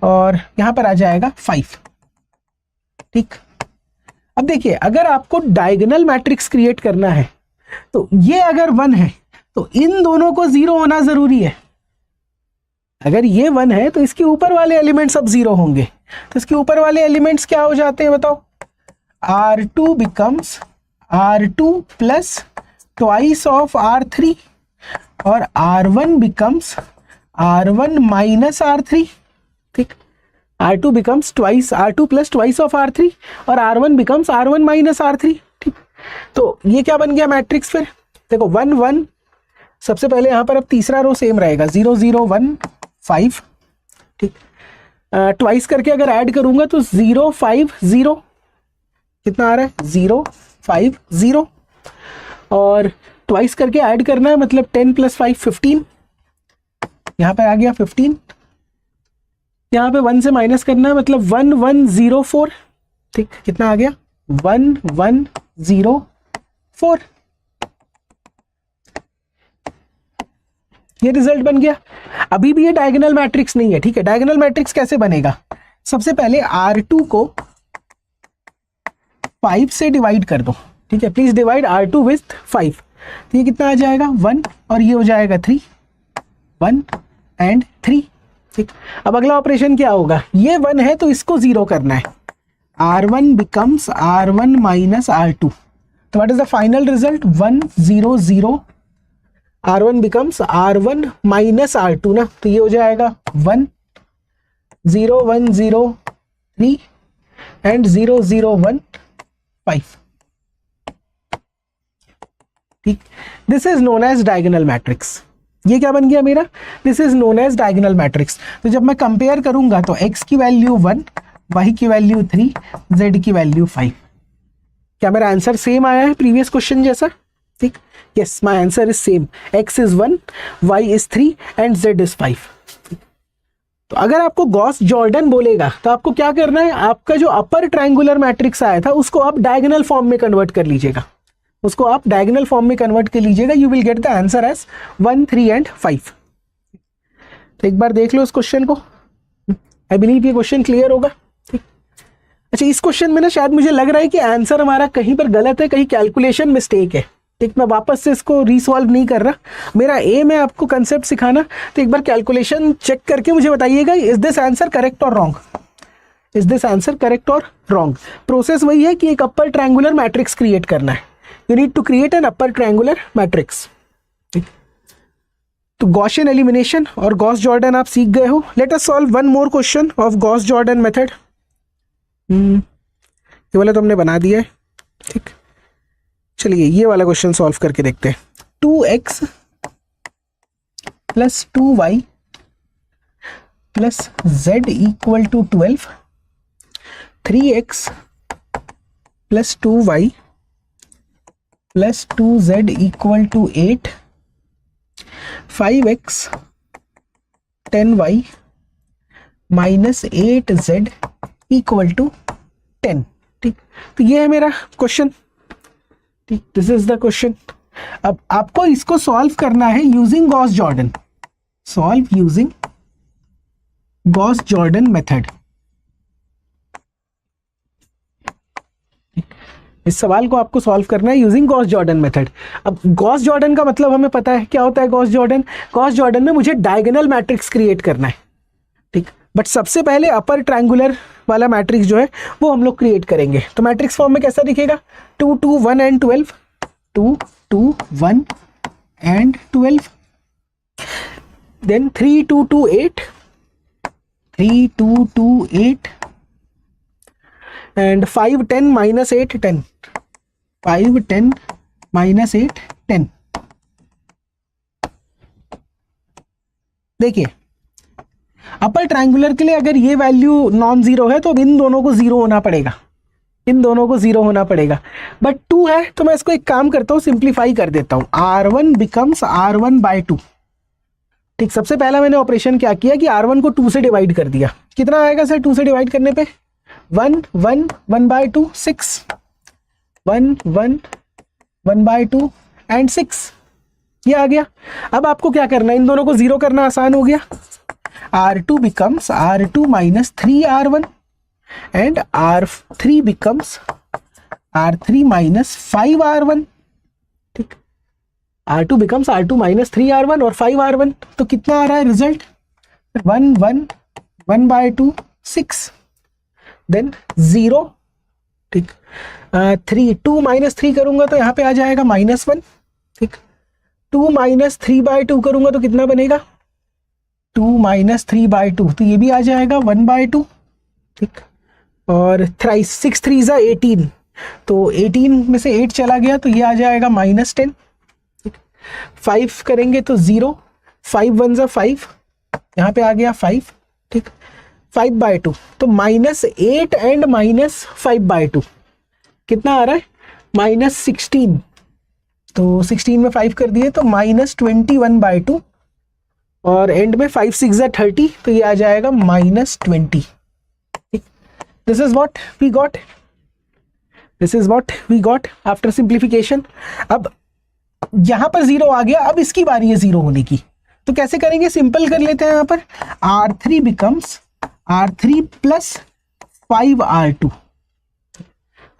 और यहां पर आ जाएगा 5। ठीक, अब देखिए अगर आपको डायगोनल मैट्रिक्स क्रिएट करना है तो ये अगर 1 है तो इन दोनों को 0 होना जरूरी है। अगर ये 1 है तो इसके ऊपर वाले एलिमेंट्स अब 0 होंगे। तो इसके ऊपर वाले एलिमेंट्स क्या हो जाते हैं बताओ, R2 becomes R2 plus twice of R3 और R1 becomes R1 minus R3। ठीक, R2 becomes twice, R2 plus twice of R3 और R1 becomes R1 minus R3। ठीक, तो ये क्या बन गया मैट्रिक्स, फिर देखो 1 1, सबसे पहले यहां पर अब तीसरा रो सेम रहेगा 0 0 1 5। ठीक, ट्वाइस करके अगर ऐड करूंगा तो 0 5 0, कितना आ रहा है 0 5 0, और ट्वाइस करके ऐड करना है मतलब 10 + 5 15, यहां पे आ गया 15। यहाँ पे 1 से माइनस करना है मतलब 1 1 0 4। ठीक, कितना आ गया 1 1 0 4, ये रिजल्ट बन गया। अभी भी ये डायगोनल मैट्रिक्स नहीं है। ठीक है, डायगोनल मैट्रिक्स कैसे बनेगा, सबसे पहले R2 को 5 से डिवाइड कर दो। ठीक है, प्लीज डिवाइड R2 विथ 5, तो ये कितना आ जाएगा 1 और ये हो जाएगा 3, 1 and 3। ठीक, अब अगला ऑपरेशन क्या होगा, ये 1 है तो इसको 0 करना है, R1 becomes R1 minus R2। तो what is the final result, 1 0 0, R1 becomes R1 minus R2 ना, तो ये हो जाएगा 1 0 1 0 3 एंड 0 0 1 5। ठीक, this is known as diagonal matrix. ये क्या बन गया मेरा, this is known as diagonal matrix. तो जब मैं कंपेयर करूंगा तो x की वैल्यू 1, y की वैल्यू 3, z की वैल्यू 5। क्या मेरा आंसर सेम आया है प्रीवियस क्वेश्चन जैसा? ठीक, yes my answer is same, x is 1, y is 3 and z is 5। तो अगर आपको गॉस जॉर्डन बोलेगा तो आपको क्या करना है, आपका जो अपर ट्रायंगुलर मैट्रिक्स आया था उसको आप डायगोनल फॉर्म में कन्वर्ट कर लीजिएगा, उसको आप डायगोनल फॉर्म में कन्वर्ट कर लीजिएगा। You will get the answer as 1 3 and 5। तो एक बार देख लो इस क्वेश्चन को, आई बिलीव ये क्वेश्चन क्लियर होगा। ठीक, अच्छा इस क्वेश्चन में ना शायद मुझे लग रहा है कि आंसर हमारा कहीं पर गलत है, कहीं कैलकुलेशन मिस्टेक है। ठीक, मैं वापस से इसको रीसॉल्व नहीं कर रहा, मेरा एम है आपको कंसेप्ट सिखाना। तो एक बार कैलकुलेशन चेक करके मुझे बताइएगा, इज दिस आंसर करेक्ट और wrong, is this answer correct और रॉन्ग। प्रोसेस वही है कि एक अपर ट्रायंगुलर मैट्रिक्स क्रिएट करना है, you need to create an upper triangular matrix। तो गॉसियन एलिमिनेशन और गॉस जॉर्डन आप सीख गए हो। Let us solve one more question of Gauss Jordan method. ये वाला तो हमने बना दिया है, ठीक। चलिए ये वाला क्वेश्चन सॉल्व करके देखते हैं। 2x plus 2y plus z equal to 12, 3x plus 2y plus 2z equal to 8, 5x 10y minus 8z equal to 10, ठीक। तो ये है मेरा क्वेश्चन, ठीक। This is the question. अब आपको इसको सॉल्व करना है using Gauss Jordan, solve using Gauss Jordan method. इस सवाल को आपको सॉल्व करना है यूजिंग गॉस जॉर्डन मेथड। अब गॉस जॉर्डन का मतलब हमें पता है क्या होता है। गॉस जॉर्डन, गॉस जॉर्डन में मुझे डायगोनल मैट्रिक्स क्रिएट करना है, ठीक। बट सबसे पहले अपर ट्रायंगुलर वाला मैट्रिक्स जो है वो हम लोग क्रिएट करेंगे। तो मैट्रिक्स फॉर्म में कैसा दिखेगा, 2 2 1 and 12, 2 2 1 and 12, then 3 2 2 8, 3 2 2 8 and 5 10 minus 8 10, 5 10 minus 8 10। देखिए अपर ट्रायंगुलर के लिए अगर ये वैल्यू नॉन जीरो है तो अब इन दोनों को जीरो होना पड़ेगा, इन दोनों को जीरो होना पड़ेगा। बट 2 है तो मैं इसको एक काम करता हूँ, सिंप्लीफाई कर देता हूँ। R1 बिकम्स R1 बाय 2, ठीक। सबसे पहला मैंने ऑपरेशन क्या किया कि R1 को 2 से डिवाइड कर दिया। कितना आएगा सर 2 से डिवाइड करने पे, 1 1 1 बाय 2 6, 1 1 1 बाय 2 एंड 6, ये आ गया। अब आपको क्या करना है, इन दोनों को जीरो करना आसान हो गया। R2 becomes R2 minus 3R1 and R3 becomes R3 minus 5R1, ठीक। R2 becomes R2 minus 3R1 और 5R1, तो कितना आ रहा है रिजल्ट, 1 1 1 बाय 2 6, देन 0, ठीक। 3 2 माइनस 3 करूंगा तो यहाँ पे आ जाएगा -1, ठीक। 2 माइनस 3 बाय 2 करूंगा तो कितना बनेगा, 2 माइनस 3 बाय 2, तो ये भी आ जाएगा 1 बाय 2, ठीक। और 6 3 ज़ा 18, तो 18 में से 8 चला गया तो ये आ जाएगा -10, ठीक। 5 करेंगे तो 0, 5 1 ज़ा 5, यहाँ पे आ गया 5, ठीक। 5 बाय 2, तो -8 एंड -5 बाय 2 कितना आ रहा है, -16, तो 16 में 5 कर दिए तो -21 बाय 2, और एंड में 5 6 ज़ा 30, तो ये आ जाएगा -20, ठीक। This is what we got, this is what we got after simplification. अब यहां पर 0 आ गया, अब इसकी बारी है 0 होने की, तो कैसे करेंगे, सिंपल कर लेते हैं। यहां पर R3 becomes R3 plus 5R2,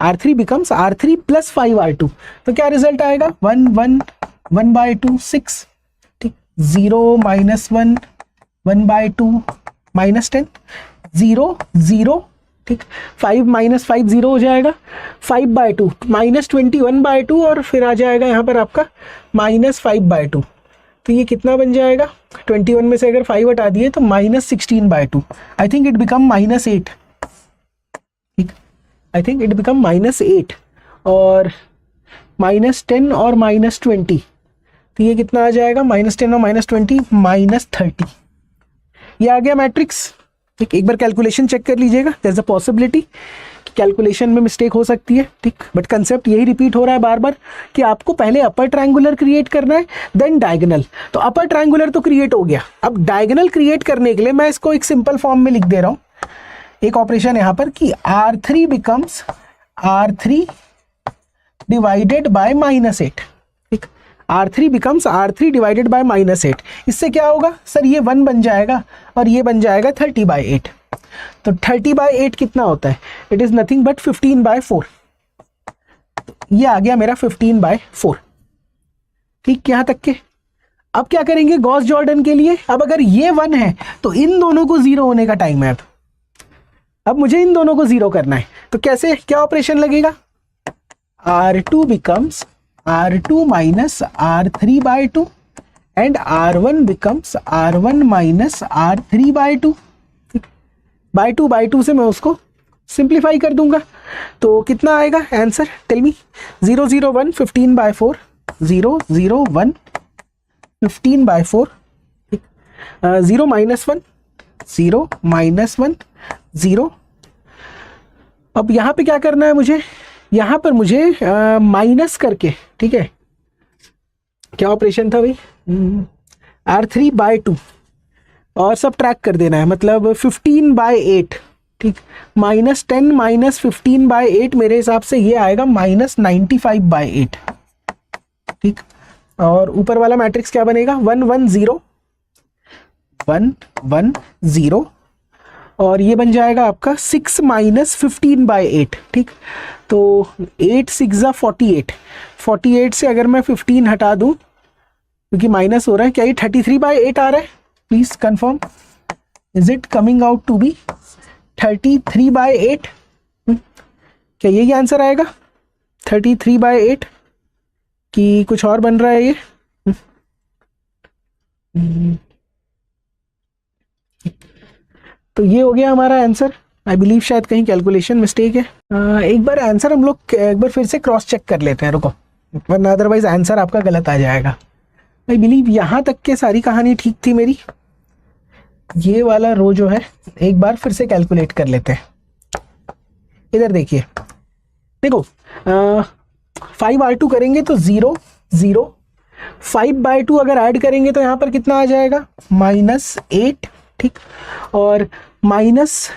R3 becomes R3 plus 5R2, तो क्या रिजल्ट आएगा, 1 1 1 बाय 2 6, 0 -1 1 बाय 2 -10, 0 0, ठीक। 5 माइनस 5 0 हो जाएगा, 5 बाय 2 -21 बाय 2, और फिर आ जाएगा यहाँ पर आपका -5 बाय 2, तो ये कितना बन जाएगा, 21 में से अगर 5 हटा दिए तो -16 by 2, I think it become -8, ठीक। आई थिंक इट बिकम -8 और -10 और -20, तो ये कितना आ जाएगा, -10 और -20 -30, ये आ गया मैट्रिक्स, ठीक। एक बार कैलकुलेशन चेक कर लीजिएगा, देयर इज अ पॉसिबिलिटी कि कैलकुलेशन में मिस्टेक हो सकती है, ठीक। बट कंसेप्ट यही रिपीट हो रहा है बार बार कि आपको पहले अपर ट्रायंगुलर क्रिएट करना है, देन डायगोनल। तो अपर ट्रायंगुलर तो क्रिएट हो गया, अब डायगोनल क्रिएट करने के लिए मैं इसको एक सिंपल फॉर्म में लिख दे रहा हूँ, एक ऑपरेशन यहाँ पर कि R3 becomes R3 divided by -8, ठीक। R3 becomes R3 divided by -8, इससे क्या होगा सर, ये 1 बन जाएगा और ये बन जाएगा 30/8, तो 30/8 कितना होता है, इट इज नथिंग बट 15/4, ये आ गया मेरा 15/4, ठीक। यहाँ तक के अब क्या करेंगे गॉस जॉर्डन के लिए, अब अगर ये 1 है तो इन दोनों को 0 होने का टाइम है, अब मुझे इन दोनों को 0 करना है, तो कैसे, क्या ऑपरेशन लगेगा, R2 becomes R2 minus R3/2 and R1 becomes R1 minus R3/2, ठीक। बाय 2 से मैं उसको सिंप्लीफाई कर दूंगा तो कितना आएगा आंसर, टेल मी। 0 0 1 15/4, 0 0 1 15/4, 0 -1 0 -1 0। अब यहाँ पे क्या करना है मुझे, यहाँ पर मुझे माइनस करके, ठीक है, क्या ऑपरेशन था भाई, R3/2 और सब ट्रैक कर देना है, मतलब 15/8, ठीक, -10 -15/8 मेरे हिसाब से ये आएगा -95/8, ठीक। और ऊपर वाला मैट्रिक्स क्या बनेगा, 1 1 0 1 1 0, और ये बन जाएगा आपका 6 -15/8, ठीक। तो 8 6 48, 48 से अगर मैं 15 हटा दूं क्योंकि माइनस हो रहा है, क्या ये 33/8 आ रहा है, please confirm, is it coming out to be 33/8? क्या यही आंसर आएगा 33/8 कि कुछ और बन रहा है ये? तो ये हो गया हमारा आंसर। आई बिलीव शायद कहीं कैलकुलेशन मिस्टेक है। एक बार आंसर हम लोग एक बार फिर से क्रॉस चेक कर लेते हैं, रुको, वरना अदरवाइज आंसर आपका गलत आ जाएगा। आई बिलीव यहाँ तक के सारी कहानी ठीक थी मेरी। ये वाला रो जो है एक बार फिर से कैलकुलेट कर लेते हैं। इधर देखिए, देखो 5R2 करेंगे तो 0 0, 5/2 अगर ऐड करेंगे तो यहाँ पर कितना आ जाएगा, -8, ठीक। और minus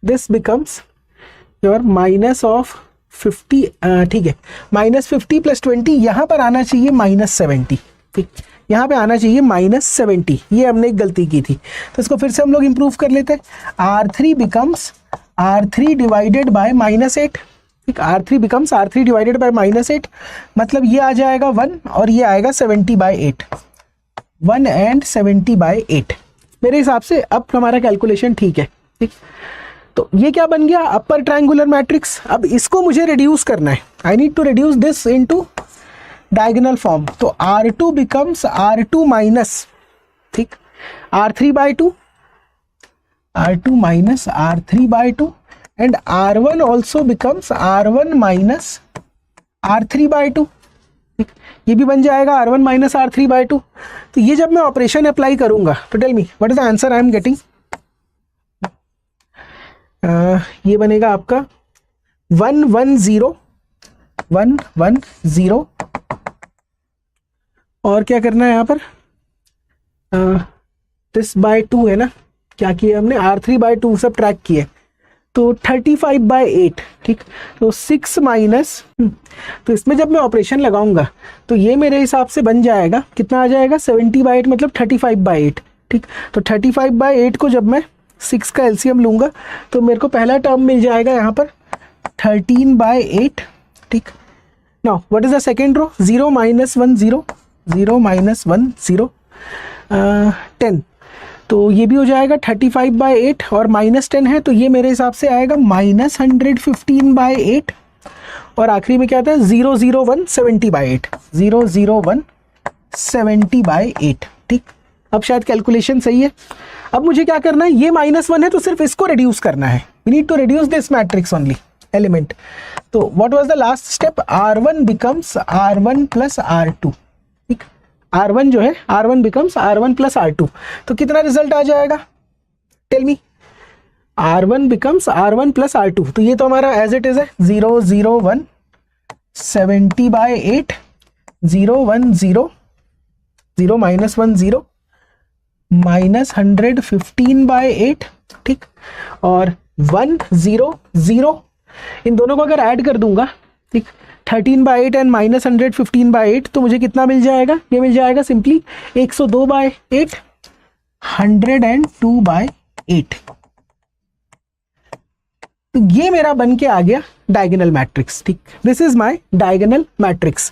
this becomes your minus of 50, ठीक है, -50 + 20, यहाँ पर आना चाहिए -70, ठीक, यहाँ पे आना चाहिए -70। ये हमने एक गलती की थी, तो इसको फिर से हम लोग इंप्रूव कर लेते हैं। R3 becomes R3 divided by -8, ठीक, R3 becomes R3 divided by -8, मतलब ये आ जाएगा 1 और ये आएगा 70/8, 1 and 70/8। मेरे हिसाब से अब हमारा कैलकुलेशन ठीक है, ठीक। तो ये क्या बन गया, अपर ट्रायंगुलर मैट्रिक्स। अब इसको मुझे रिड्यूस करना है, I need to reduce this into diagonal form. तो R2 बिकम्स R2 माइनस, ठीक, R3/2, R2 minus R3/2, and R1 also becomes R1 minus R3/2, ठीक। ये भी बन जाएगा R1 माइनस R3/2। तो ये जब मैं ऑपरेशन अप्लाई करूंगा तो tell me what is the answer I am getting. ये बनेगा आपका 1 1 0 1 1 0, और क्या करना है यहाँ पर, दिस बाय 2 है ना, क्या किया हमने, R3/2 सब ट्रैक किए, तो 35/8, ठीक। तो 6 माइनस, तो इसमें जब मैं ऑपरेशन लगाऊंगा तो ये मेरे हिसाब से बन जाएगा, कितना आ जाएगा, 70/8 मतलब 35/8, ठीक। तो 35/8 को जब मैं 6 का एलसीएम लूंगा तो मेरे को पहला टर्म मिल जाएगा यहाँ पर 13/8, ठीक। Now what is the second row, 0 -1 0 0 -1 0, 10, तो ये भी हो जाएगा 35/8 और -10 है, तो ये मेरे हिसाब से आएगा -115/8, और आखिरी में क्या था, 0 0 1 70/8, 0 0 1 70/8, ठीक। अब शायद कैलकुलेशन सही है। अब मुझे क्या करना है, ये -1 है तो सिर्फ इसको रिड्यूस करना है, we need to reduce this matrix only element. तो what was the last step, R1 becomes R1 + R2, ठीक। R1 जो है, R1 बिकम्स R1 + R2, तो कितना रिजल्ट आ जाएगा, tell me. R1 becomes R1 + R2, तो ये तो हमारा एज इट इज है, 0 0 1 70/8, 0 1 0 0 -1 0 -115/8, ठीक। और 1 0 0, इन दोनों को अगर ऐड कर दूंगा, ठीक, 13/8 एंड -115/8, तो मुझे कितना मिल जाएगा, ये मिल जाएगा सिंपली 102/8, 102/8। तो ये मेरा बन के आ गया डायगोनल मैट्रिक्स, ठीक। This is my diagonal matrix.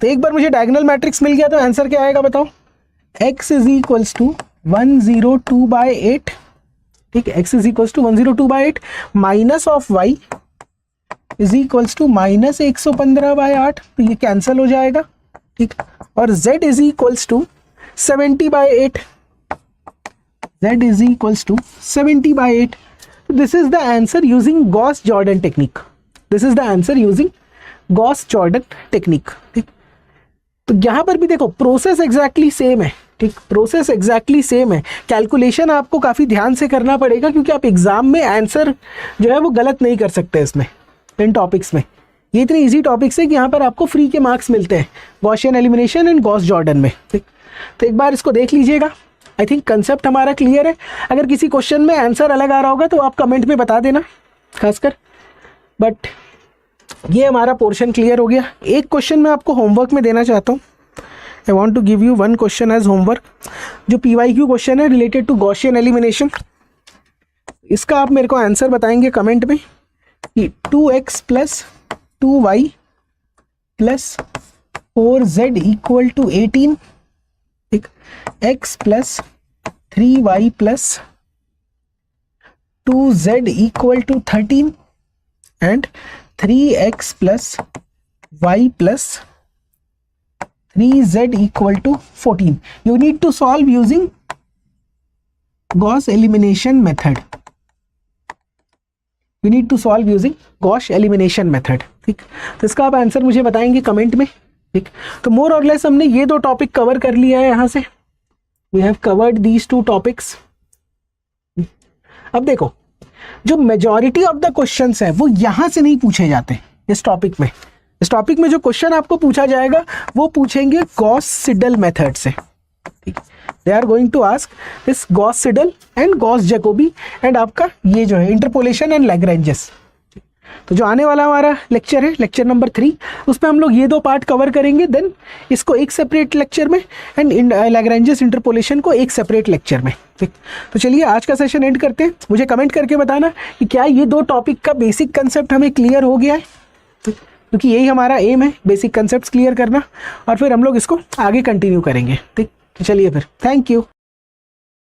तो एक बार मुझे डायगोनल मैट्रिक्स मिल गया तो आंसर क्या आएगा बताओ, x इज इक्वल्स टू 102/8, ठीक, x is equals to 102/8 minus of y is equals to -115/8, तो ये कैंसिल हो जाएगा, ठीक। और z is equals to 70/8, z is equals to 70/8, this is the answer using Gauss Jordan technique, this is the answer using Gauss Jordan technique. ठीक, तो यहाँ पर भी देखो प्रोसेस एग्जैक्टली सेम है। ठीक, प्रोसेस एग्जैक्टली सेम है, कैलकुलेशन आपको काफ़ी ध्यान से करना पड़ेगा क्योंकि आप एग्जाम में आंसर जो है वो गलत नहीं कर सकते इसमें, इन टॉपिक्स में। ये इतने इजी टॉपिक्स है कि यहाँ पर आपको फ्री के मार्क्स मिलते हैं Gaussian elimination and Gauss Jordan में। ठीक, तो एक बार इसको देख लीजिएगा। आई थिंक कंसेप्ट हमारा क्लियर है। अगर किसी क्वेश्चन में आंसर अलग आ रहा होगा तो आप कमेंट में बता देना खासकर, बट ये हमारा पोर्शन क्लियर हो गया। एक क्वेश्चन मैं आपको होमवर्क में देना चाहता हूँ। I want to give you one question as homework, जो PYQ क्वेश्चन है रिलेटेड टू गॉसियन एलिमिनेशन। इसका आप मेरे को आंसर बताएंगे कमेंट में कि 2x + 2y + 4z = 18, ठीक, x + 3y + 2z = 13 and 3x + y + 3z = 14. You need to solve using Gauss elimination method. You need to solve using Gauss elimination method. ठीक, तो इसका आप आंसर मुझे बताएंगे कमेंट में। ठीक, तो मोर और लेस हमने ये 2 टॉपिक कवर कर लिया है यहाँ से। We have covered these 2 topics. अब देखो, जो मेजॉरिटी ऑफ द क्वेश्चंस है वो यहाँ से नहीं पूछे जाते इस टॉपिक में। इस टॉपिक में जो क्वेश्चन आपको पूछा जाएगा वो पूछेंगे गॉस सिडल मेथड से। ठीक, they are going to ask this Gauss Seidel and Gauss Jacobi and आपका ये जो है इंटरपोलेशन एंड लैग्रेंजेस। तो जो आने वाला हमारा लेक्चर है, लेक्चर नंबर 3, उसमें हम लोग ये 2 पार्ट कवर करेंगे। देन इसको एक सेपरेट लेक्चर में एंड लैग्रेंजेस इंटरपोलेशन को एक सेपरेट लेक्चर में। ठीक, तो चलिए आज का सेशन एंड करते हैं। मुझे कमेंट करके बताना कि क्या ये 2 टॉपिक का बेसिक कंसेप्ट हमें क्लियर हो गया है, क्योंकि यही हमारा एम है, बेसिक कंसेप्ट क्लियर करना, और फिर हम लोग इसको आगे कंटिन्यू करेंगे। ठीक, तो चलिए फिर, थैंक यू।